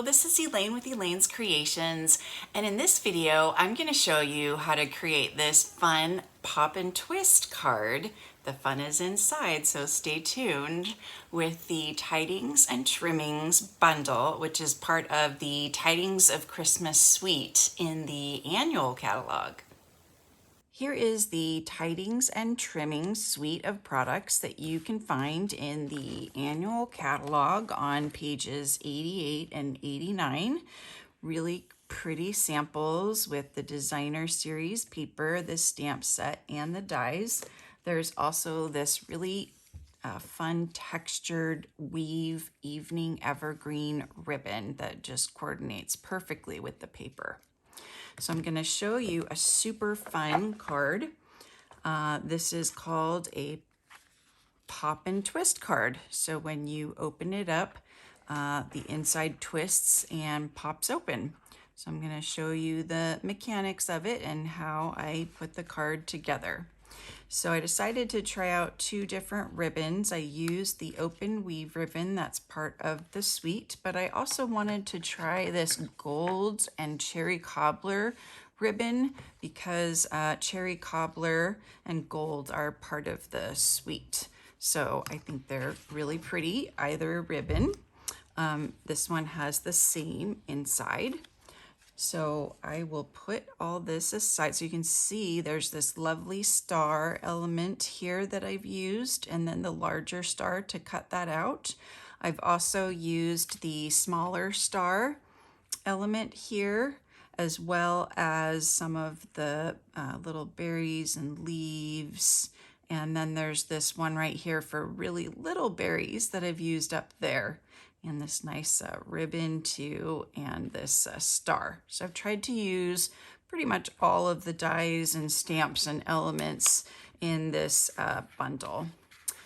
this is Elaine with Elaine's Creations, and in this video I'm going to show you how to create this fun pop and twist card. The fun is inside, so stay tuned, with the Tidings and Trimmings bundle, which is part of the Tidings of Christmas suite in the annual catalog. Here is the Tidings and Trimmings suite of products that you can find in the annual catalog on pages 88 and 89. Really pretty samples with the designer series paper, the stamp set, and the dies. There's also this really fun textured weave evening evergreen ribbon that just coordinates perfectly with the paper. So I'm going to show you a super fun card. This is called a pop and twist card. So when you open it up, the inside twists and pops open. So I'm going to show you the mechanics of it and how I put the card together. So I decided to try out two different ribbons. I used the open weave ribbon that's part of the suite, but I also wanted to try this gold and cherry cobbler ribbon because cherry cobbler and gold are part of the suite. So I think they're really pretty, either ribbon. This one has the same inside. So I will put all this aside so you can see there's this lovely star element here that I've used, and then the larger star to cut that out. I've also used the smaller star element here, as well as some of the little berries and leaves. And then there's this one right here for really little berries that I've used up there. And this nice ribbon too, and this star. So I've tried to use pretty much all of the dies and stamps and elements in this bundle.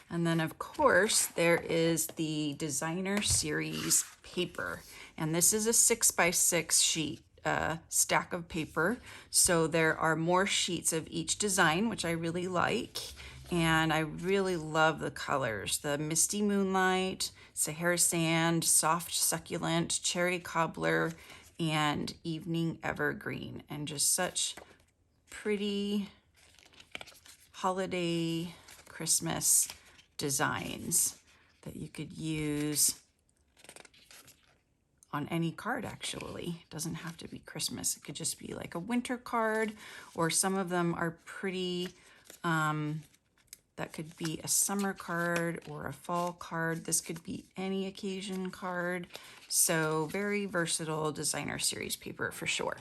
And then of course there is the designer series paper. And this is a 6x6 sheet stack of paper. So there are more sheets of each design, which I really like. And I really love the colors, the Misty Moonlight, Sahara Sand, Soft Succulent, Cherry Cobbler, and Evening Evergreen, and just such pretty holiday Christmas designs that you could use on any card. Actually, it doesn't have to be Christmas. It could just be like a winter card, or some of them are pretty that could be a summer card or a fall card. This could be any occasion card. So very versatile designer series paper for sure.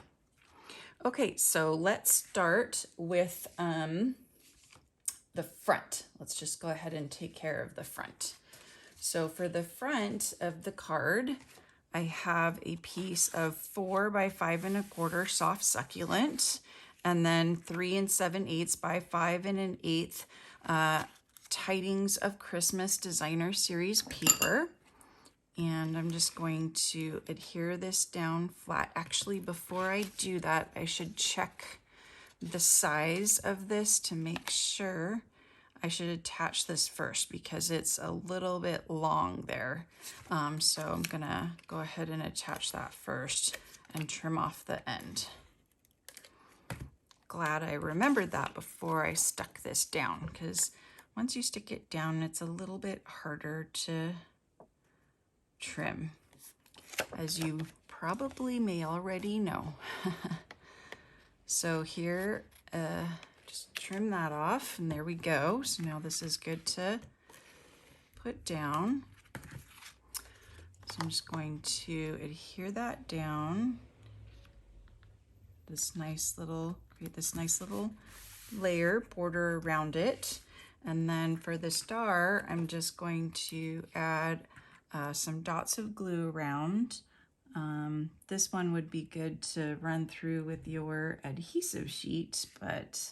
Okay, so let's start with the front. Let's just go ahead and take care of the front. So for the front of the card, I have a piece of 4 by 5 1/4 soft succulent, and then 3 7/8 by 5 1/8 Tidings of Christmas designer series paper. And I'm just going to adhere this down flat. Actually, before I do that, I should check the size of this to make sure. I should attach this first because it's a little bit long there. So I'm gonna go ahead and attach that first and trim off the end. Glad I remembered that before I stuck this down, because once you stick it down, it's a little bit harder to trim, as you probably may already know. So here, just trim that off, and there we go. So now this is good to put down. So I'm just going to adhere that down. Create this nice little layer border around it. And then for the star, I'm just going to add some dots of glue around. This one would be good to run through with your adhesive sheet, but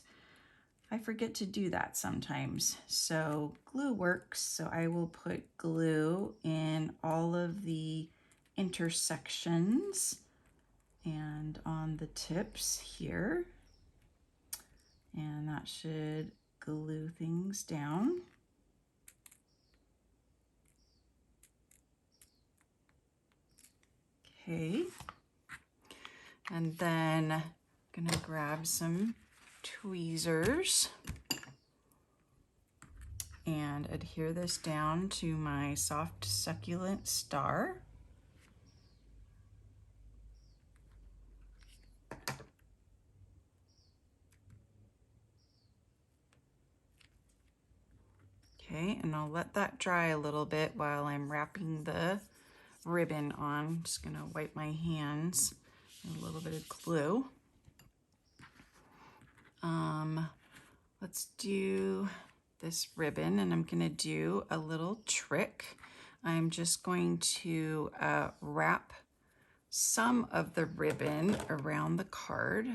I forget to do that sometimes. So glue works, so I will put glue in all of the intersections and on the tips here, and that should glue things down. Okay. And then I'm gonna grab some tweezers and adhere this down to my soft succulent star. Okay, and I'll let that dry a little bit while I'm wrapping the ribbon on. I'm just gonna wipe my hands with a little bit of glue. Let's do this ribbon, and I'm gonna do a little trick. I'm just going to wrap some of the ribbon around the card.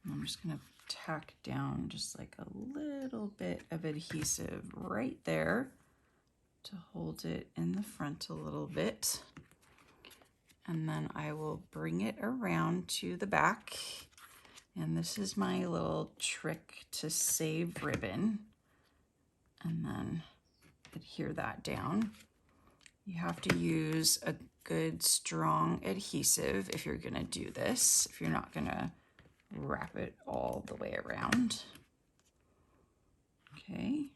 I'm just gonna tack down just like a little bit of adhesive right there to hold it in the front a little bit. And then I will bring it around to the back. And this is my little trick to save ribbon. And then adhere that down. You have to use a good strong adhesive if you're gonna do this, if you're not gonna wrap it all the way around. Okay,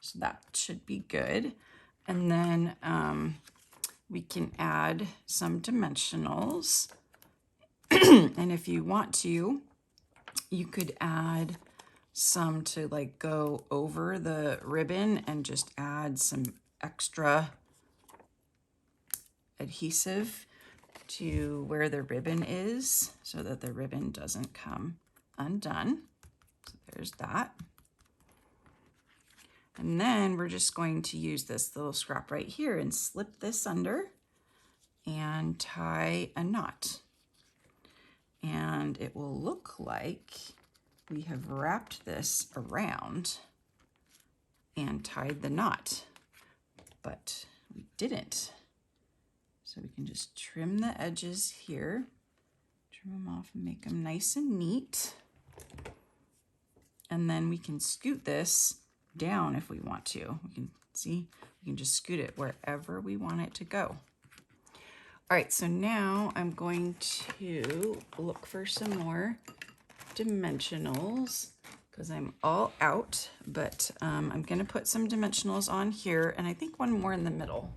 so that should be good. And then we can add some dimensionals. And if you want to, you could add some to like go over the ribbon and just add some extra adhesive to where the ribbon is so that the ribbon doesn't come undone. So there's that. And then we're just going to use this little scrap right here and slip this under and tie a knot. And it will look like we have wrapped this around and tied the knot, but we didn't. So we can just trim the edges here, trim them off and make them nice and neat. And then we can scoot this down if we want to. We can see, we can just scoot it wherever we want it to go. All right, so now I'm going to look for some more dimensionals because I'm all out, but I'm gonna put some dimensionals on here and I think one more in the middle.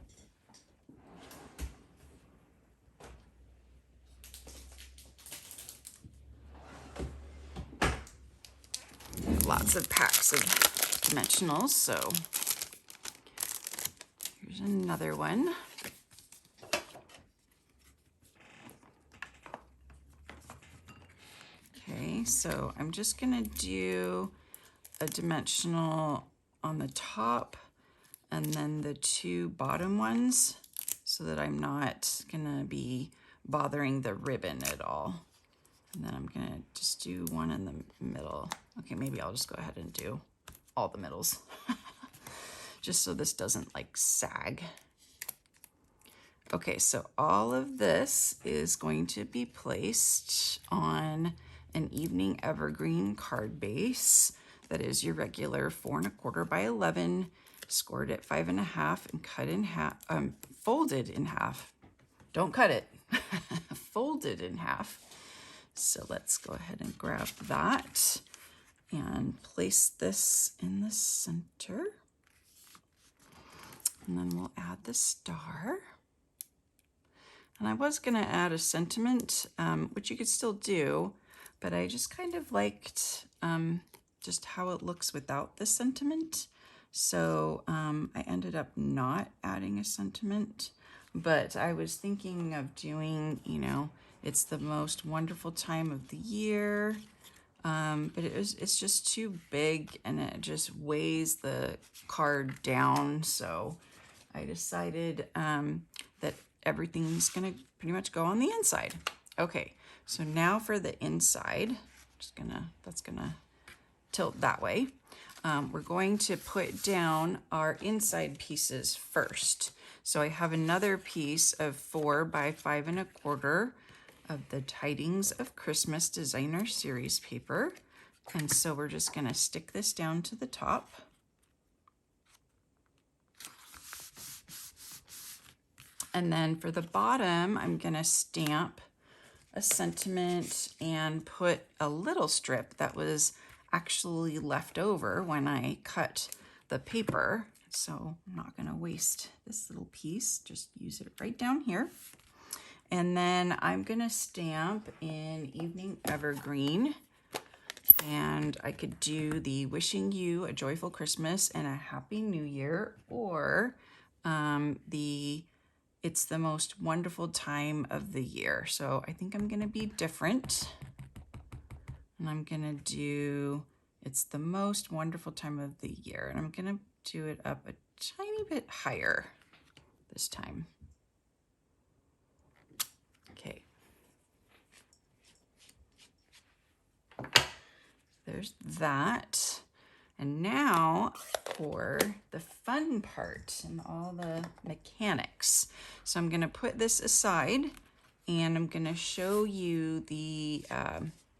Lots of packs of dimensionals, so here's another one. Okay, so I'm just gonna do a dimensional on the top and then the two bottom ones so that I'm not gonna be bothering the ribbon at all. And then I'm gonna just do one in the middle. Okay, maybe I'll just go ahead and do all the middles just so this doesn't like sag. Okay, so all of this is going to be placed on an evening evergreen card base that is your regular 4 1/4 by 11, scored at 5 1/2 and cut in half, folded in half. Don't cut it, folded in half. So let's go ahead and grab that and place this in the center. And then we'll add the star. And I was gonna add a sentiment, which you could still do, but I just kind of liked just how it looks without the sentiment. So I ended up not adding a sentiment, but I was thinking of doing, you know, it's the most wonderful time of the year, but it's just too big and it just weighs the card down. So I decided that everything's gonna pretty much go on the inside. Okay, so now for the inside, that's gonna tilt that way. We're going to put down our inside pieces first. So I have another piece of 4 by 5 1/4 of the Tidings of Christmas Designer Series paper. And so we're just going to stick this down to the top. And then for the bottom, I'm going to stamp a sentiment and put a little strip that was actually left over when I cut the paper. So I'm not going to waste this little piece, just use it right down here. And then I'm going to stamp in Evening Evergreen. And I could do the wishing you a joyful Christmas and a happy new year, or it's the most wonderful time of the year. So I think I'm gonna be different. And I'm gonna do, it's the most wonderful time of the year. And I'm gonna do it up a tiny bit higher this time. Okay. There's that. And now for the fun part and all the mechanics. So I'm going to put this aside and I'm going to show you the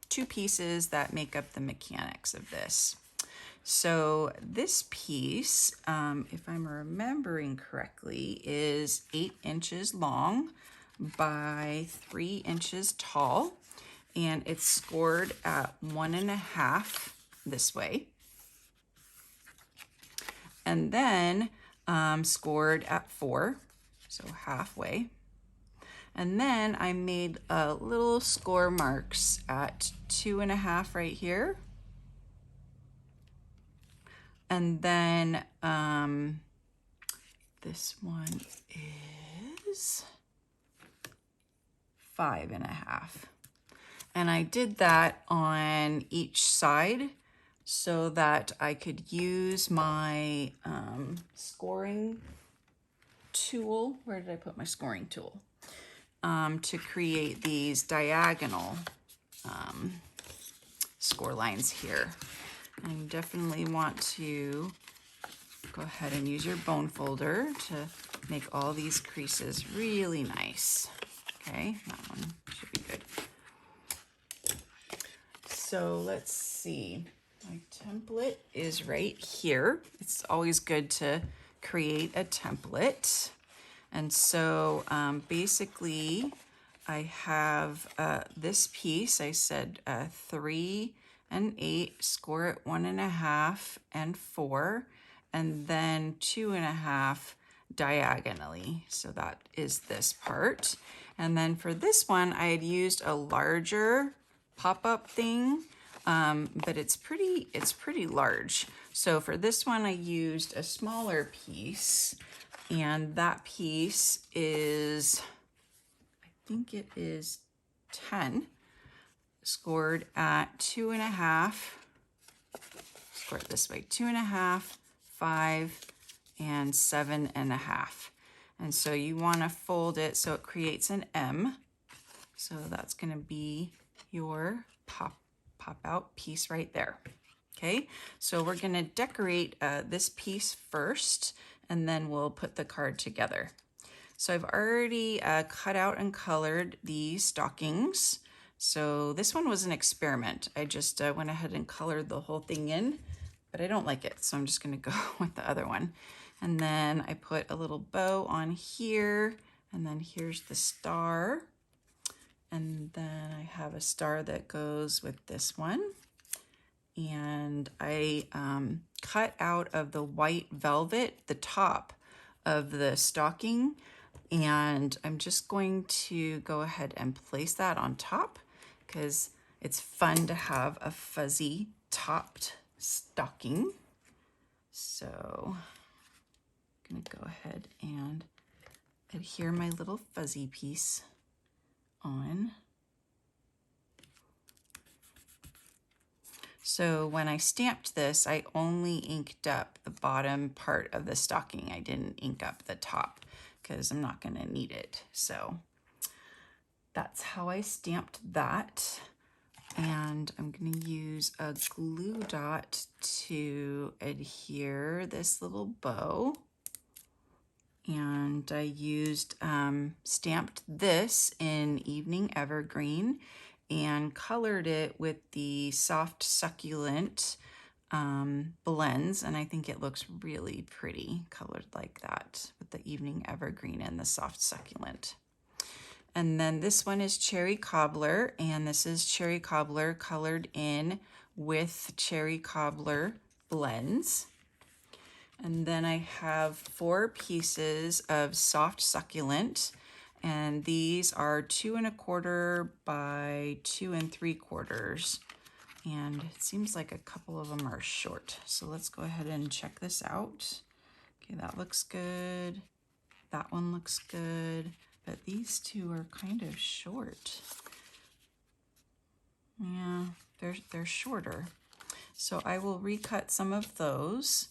two pieces that make up the mechanics of this. So this piece, if I'm remembering correctly, is 8 inches long by 3 inches tall. And it's scored at 1.5 this way. And then scored at 4, so halfway. And then I made little score marks at 2.5 right here. And then this one is 5.5. And I did that on each side so that I could use my scoring tool. Where did I put my scoring tool? To create these diagonal score lines here. And you definitely want to go ahead and use your bone folder to make all these creases really nice. Okay, that one should be good. So let's see, my template is right here. It's always good to create a template. And so basically I have this piece, I said 3 and 8, score at 1.5 and 4, and then 2.5 diagonally. So that is this part. And then for this one, I had used a larger pop-up thing, but it's pretty large. So for this one, I used a smaller piece, and that piece is, I think it is 10, scored at 2.5, score it this way, 2.5, 5, and 7.5. And so you want to fold it so it creates an M. So that's going to be your pop out piece right there. Okay, so we're going to decorate this piece first, and then we'll put the card together. So I've already cut out and colored the stockings. So this one was an experiment. I just went ahead and colored the whole thing in, but I don't like it, so I'm just going to go with the other one. And then I put a little bow on here, and then here's the star. And then I have a star that goes with this one. And I cut out of the white velvet the top of the stocking, and I'm just going to go ahead and place that on top because it's fun to have a fuzzy topped stocking. So I'm gonna go ahead and adhere my little fuzzy piece on. So when I stamped this, I only inked up the bottom part of the stocking. I didn't ink up the top because I'm not going to need it. So that's how I stamped that. And I'm going to use a glue dot to adhere this little bow. And I used, stamped this in Evening Evergreen, and colored it with the soft succulent blends, and I think it looks really pretty colored like that with the evening evergreen and the soft succulent. And then this one is cherry cobbler, and this is cherry cobbler colored in with cherry cobbler blends. And then I have 4 pieces of soft succulent, and these are 2 1/4 by 2 3/4. And it seems like a couple of them are short. So let's go ahead and check this out. Okay, that looks good. That one looks good. But these 2 are kind of short. Yeah, they're shorter. So I will recut some of those.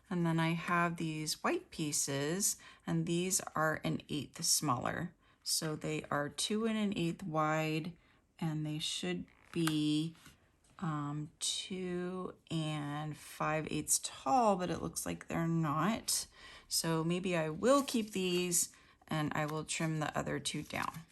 And then I have these white pieces, and these are 1/8 smaller. So they are 2 1/8 wide, and they should be 2 5/8 tall, but it looks like they're not. So maybe I will keep these and I will trim the other 2 down.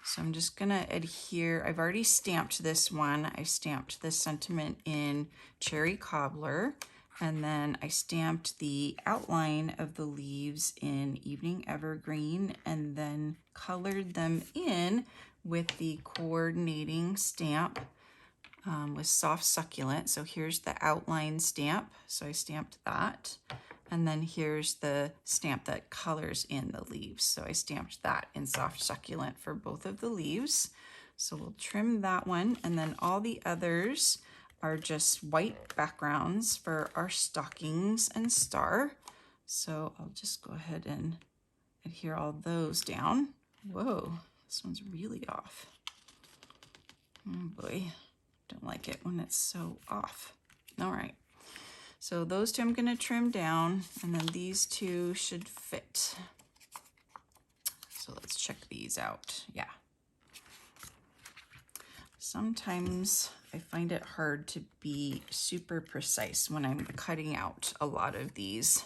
So I'm just gonna adhere. I've already stamped this one. I stamped the sentiment in cherry cobbler, and then I stamped the outline of the leaves in evening evergreen, and then colored them in with the coordinating stamp with soft succulent. So here's the outline stamp. So I stamped that. And then here's the stamp that colors in the leaves. So I stamped that in soft succulent for both of the leaves. So we'll trim that one. And then all the others are just white backgrounds for our stockings and star. So I'll just go ahead and adhere all those down. Whoa, this one's really off. Oh boy. Don't like it when it's so off. All right, so those 2 I'm going to trim down, and then these 2 should fit. So let's check these out. Yeah. Sometimes I find it hard to be super precise when I'm cutting out a lot of these.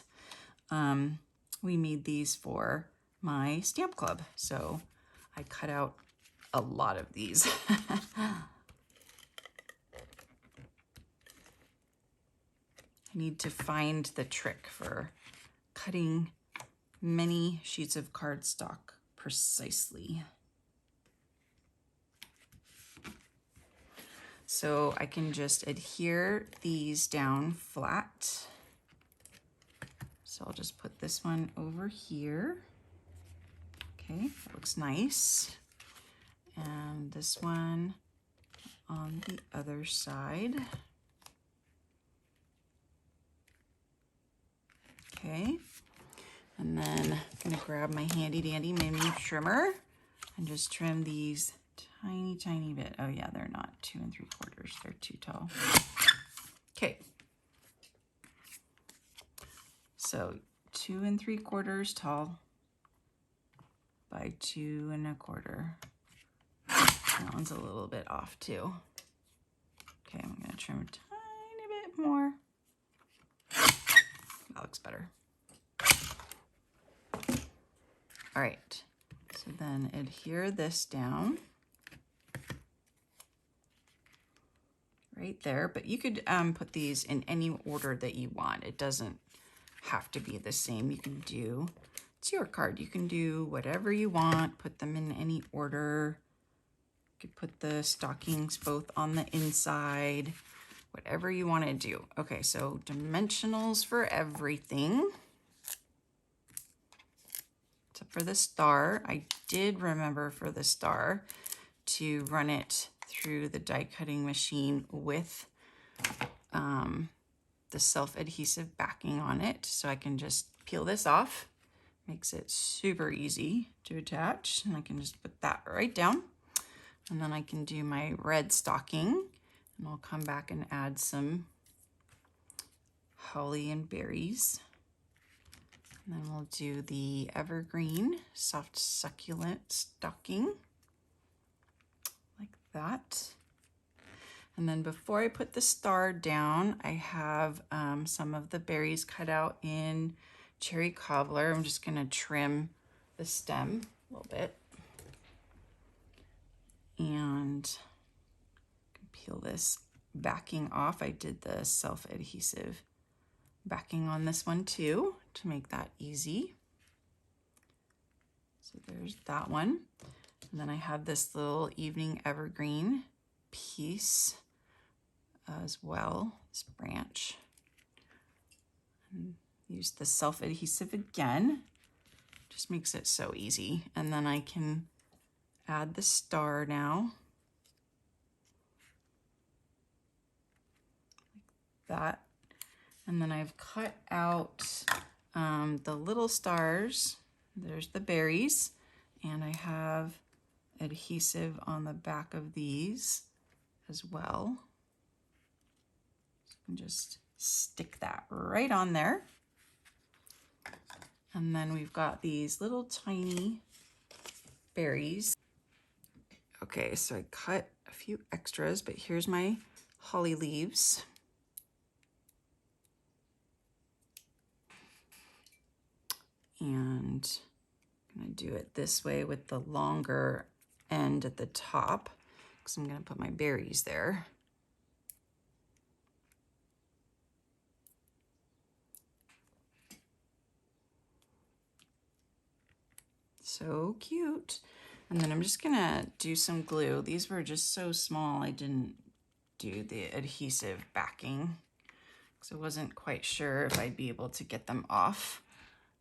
We made these for my stamp club, so I cut out a lot of these. I need to find the trick for cutting many sheets of cardstock precisely. So I can just adhere these down flat. So I'll just put this one over here. Okay, that looks nice. And this one on the other side. Okay, and then I'm gonna grab my handy dandy mini trimmer and just trim these tiny bit. Oh yeah, they're not 2 3/4, they're too tall. Okay, so 2 3/4 tall by 2 1/4. That one's a little bit off too. Okay, I'm gonna trim a tiny bit more. That looks better. All right, so then adhere this down right there, but you could put these in any order that you want. It doesn't have to be the same. You can do, it's your card. You can do whatever you want, put them in any order. You could put the stockings both on the inside, whatever you want to do. Okay, so dimensionals for everything. So for the star, I did remember for the star to run it through the die cutting machine with the self-adhesive backing on it. So I can just peel this off. Makes it super easy to attach. And I can just put that right down. And then I can do my red stocking, and I'll come back and add some holly and berries. And then we'll do the evergreen soft succulent stocking like that. And then before I put the star down, I have some of the berries cut out in cherry cobbler. I'm just gonna trim the stem a little bit. And peel this backing off. I did the self-adhesive backing on this one too to make that easy. So there's that one. And then I have this little evening evergreen piece as well, this branch. And use the self-adhesive again. Just makes it so easy. And then I can add the star now. Like that. And then I've cut out the little stars. There's the berries. And I have adhesive on the back of these as well. So I can just stick that right on there. And then we've got these little tiny berries. Okay, so I cut a few extras, but here's my holly leaves. And I'm gonna do it this way with the longer end at the top, because I'm gonna put my berries there. So cute. And then I'm just gonna do some glue. These were just so small, I didn't do the adhesive backing because I wasn't quite sure if I'd be able to get them off.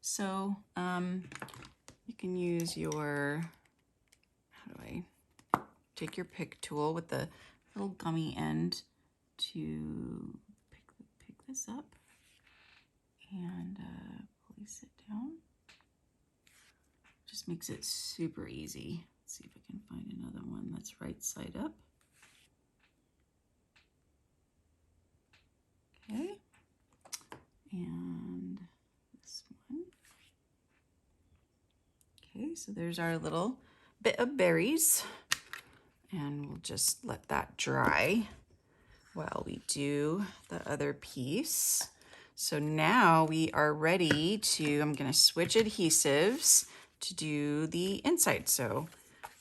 So you can use your, how do I, take your pick tool with the little gummy end to pick this up and place it down. Just makes it super easy. Let's see if I can find another one that's right side up. Okay, and this one. Okay, so there's our little bit of berries, and we'll just let that dry while we do the other piece. So now we are ready to, I'm gonna switch adhesives to do the inside. So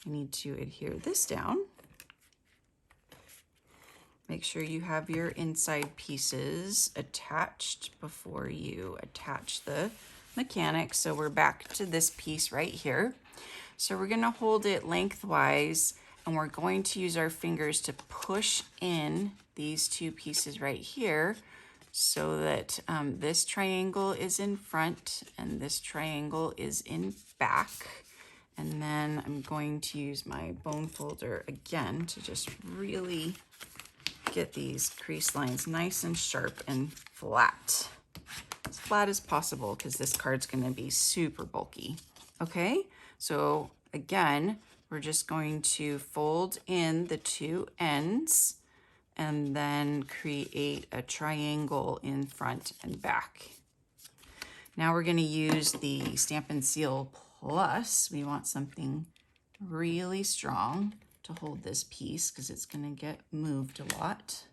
I need to adhere this down. Make sure you have your inside pieces attached before you attach the mechanics. So we're back to this piece right here. So we're gonna hold it lengthwise, and we're going to use our fingers to push in these two pieces right here so that this triangle is in front and this triangle is in back. And then I'm going to use my bone folder again to just really get these crease lines nice and sharp and flat. As flat as possible, because this card's gonna be super bulky. Okay, so again, we're just going to fold in the two ends and then create a triangle in front and back. Now we're gonna use the Stampin' Seal Plus. We want something really strong to hold this piece because it's gonna get moved a lot.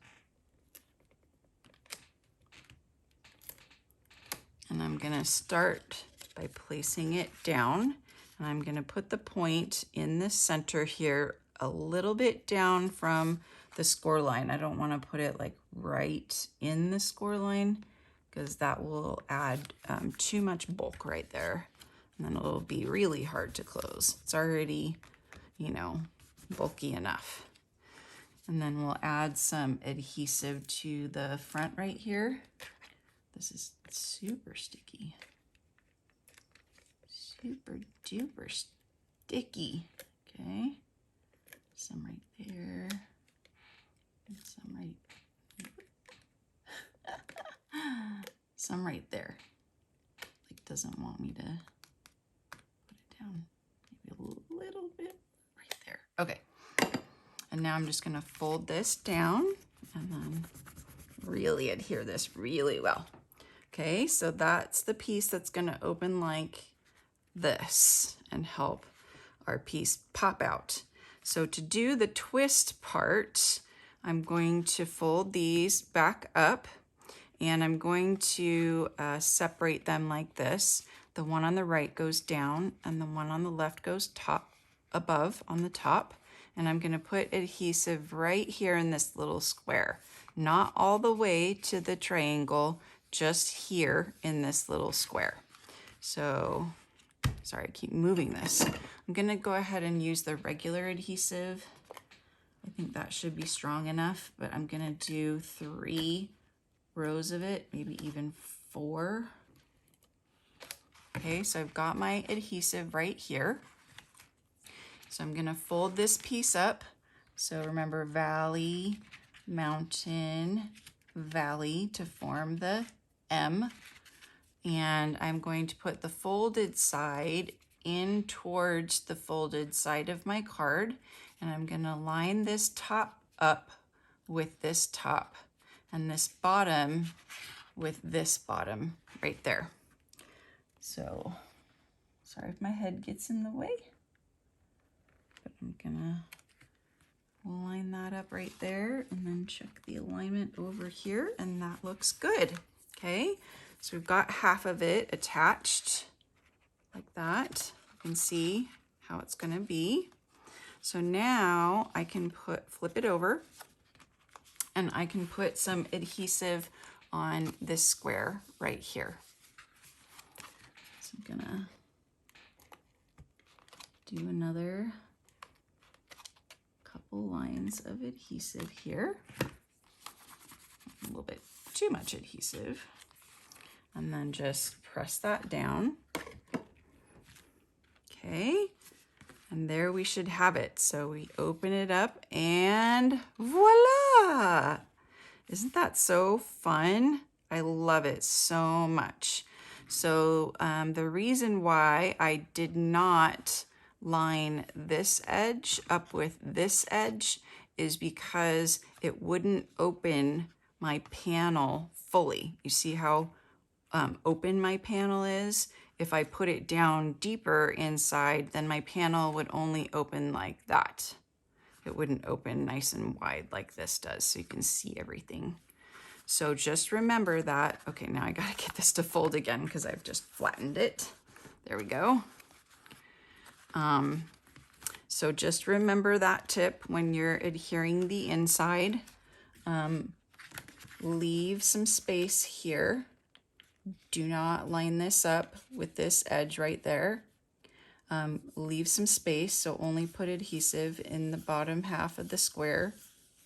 And I'm gonna start by placing it down, and I'm gonna put the point in the center here a little bit down from the score line. I don't wanna put it like right in the score line because that will add too much bulk right there. And then it'll be really hard to close. It's already, you know, bulky enough. And then we'll add some adhesive to the front right here. This is super sticky. Super duper sticky. Okay. Some right there. And some right some right there. Like doesn't want me to put it down. Maybe a little bit right there. Okay. And now I'm just gonna fold this down and then really adhere this really well. Okay, so that's the piece that's gonna open like this and help our piece pop out. So to do the twist part, I'm going to fold these back up and I'm going to separate them like this. The one on the right goes down and the one on the left goes top above on the top. and I'm gonna put adhesive right here in this little square. Not all the way to the triangle, just here in this little square. So, sorry, I keep moving this. I'm gonna go ahead and use the regular adhesive. I think that should be strong enough, but I'm gonna do 3 rows of it, maybe even 4. Okay, so I've got my adhesive right here. So I'm gonna fold this piece up. So remember valley, mountain, valley to form the M. And I'm going to put the folded side in towards the folded side of my card. And I'm gonna line this top up with this top and this bottom with this bottom right there. So, sorry if my head gets in the way, but I'm gonna line that up right there and then check the alignment over here, and that looks good. Okay, so we've got half of it attached like that. You can see how it's gonna be. So now I can flip it over, and I can put some adhesive on this square right here. So I'm gonna do another couple lines of adhesive here. A little bit too much adhesive. And then just press that down. Okay, and there we should have it. So we open it up and voila! Isn't that so fun? I love it so much. So the reason why I did not line this edge up with this edge is because it wouldn't open my panel fully. You see how open my panel is? If I put it down deeper inside, then my panel would only open like that. It wouldn't open nice and wide like this does, so you can see everything. So just remember that. Okay, now I gotta get this to fold again because I've just flattened it. There we go. So just remember that tip when you're adhering the inside. Leave some space here. Do not line this up with this edge right there. Leave some space, so only put adhesive in the bottom half of the square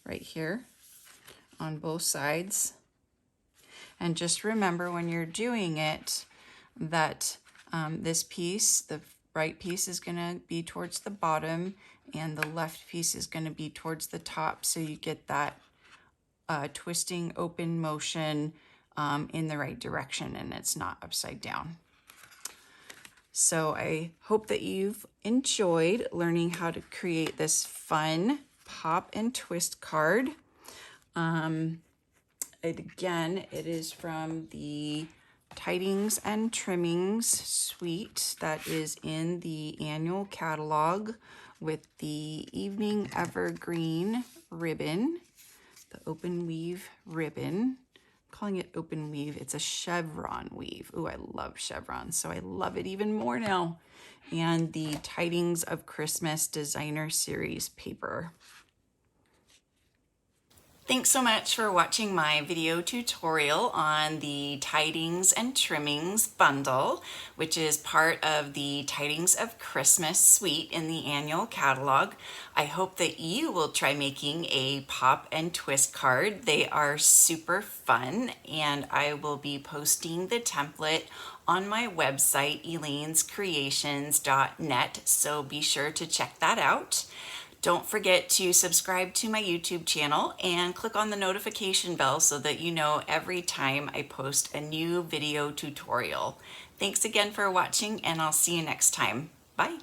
right here on both sides. And just remember when you're doing it that this piece, the right piece, is going to be towards the bottom and the left piece is going to be towards the top, so you get that twisting open motion in the right direction and it's not upside down. So I hope that you've enjoyed learning how to create this fun pop and twist card. Again, it is from the Tidings and Trimmings suite that is in the annual catalog with the Evening Evergreen ribbon, the open weave ribbon. Calling it open weave, it's a chevron weave. Ooh, I love chevrons, so I love it even more now. And the Tidings of Christmas Designer Series paper. Thanks so much for watching my video tutorial on the Tidings and Trimmings bundle, which is part of the Tidings of Christmas suite in the annual catalog. I hope that you will try making a pop and twist card. They are super fun, and I will be posting the template on my website, elainescreations.net, so be sure to check that out. Don't forget to subscribe to my YouTube channel and click on the notification bell so that you know every time I post a new video tutorial. Thanks again for watching, and I'll see you next time. Bye.